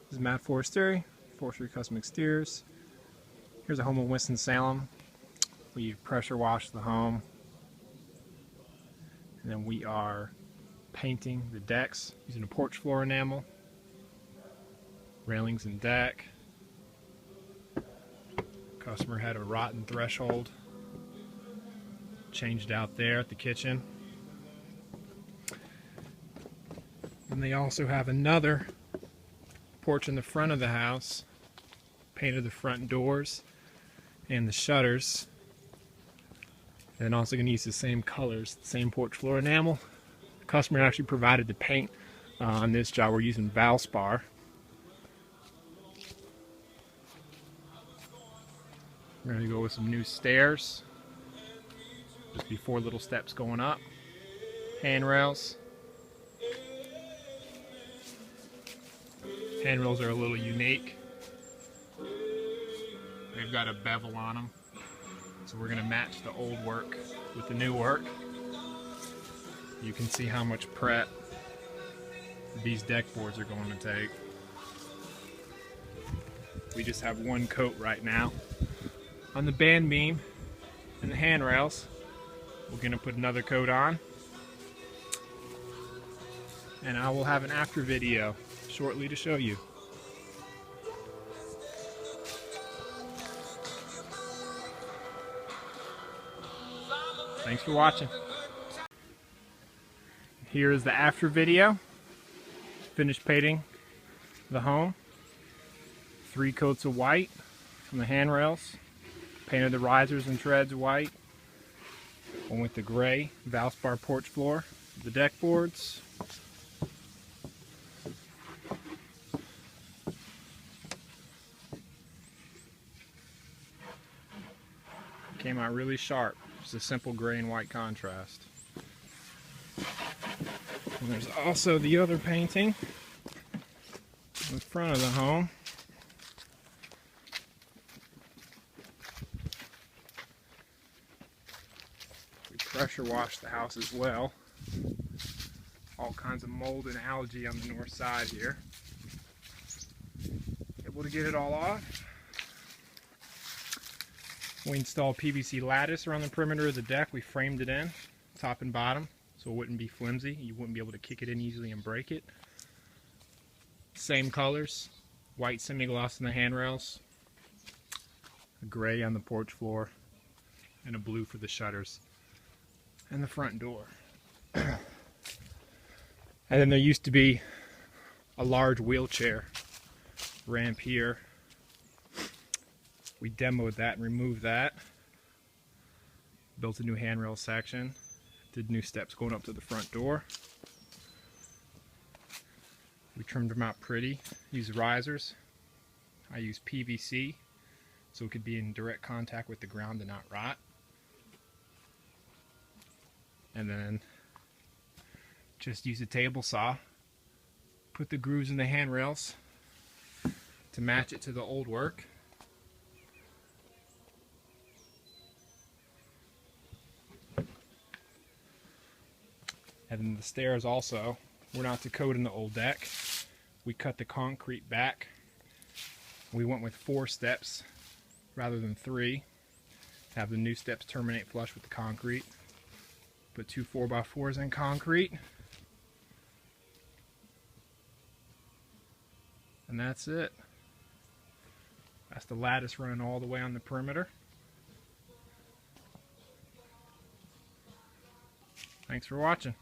This is Matt Forestieri, Forestry Custom Exteriors. Here's a home in Winston-Salem. We've pressure washed the home, and then we are painting the decks using a porch floor enamel, railings and deck. Customer had a rotten threshold changed out there at the kitchen. And they also have another porch in the front of the house, painted the front doors and the shutters, and also going to use the same colors, the same porch floor enamel. The customer actually provided the paint on this job. We're using Valspar. We're going to go with some new stairs, just be 4 little steps going up, handrails. Handrails are a little unique. They've got a bevel on them, so we're going to match the old work with the new work. You can see how much prep these deck boards are going to take. We just have one coat right now on the band beam and the handrails. We're going to put another coat on, and I will have an after video shortly to show you. Thanks for watching. Here is the after video. Finished painting the home. 3 coats of white from the handrails. Painted the risers and treads white. One with the gray Valspar porch floor. The deck boards. Came out really sharp. It's a simple gray and white contrast. And there's also the other painting in front of the home. We pressure washed the house as well. All kinds of mold and algae on the north side here. Able to get it all off. We installed PVC lattice around the perimeter of the deck. We framed it in, top and bottom, so it wouldn't be flimsy. You wouldn't be able to kick it in easily and break it. Same colors, white semi-gloss in the handrails, a gray on the porch floor, and a blue for the shutters and the front door. And then there used to be a large wheelchair ramp here. We demoed that and removed that. Built a new handrail section. Did new steps going up to the front door. We trimmed them out pretty. Used risers. I use PVC so it could be in direct contact with the ground and not rot. And then just use a table saw. Put the grooves in the handrails to match it to the old work. And then the stairs also, we're not to coat in the old deck. We cut the concrete back. We went with 4 steps rather than 3. Have the new steps terminate flush with the concrete. Put 2 4x4s in concrete. And that's it. That's the lattice running all the way on the perimeter. Thanks for watching.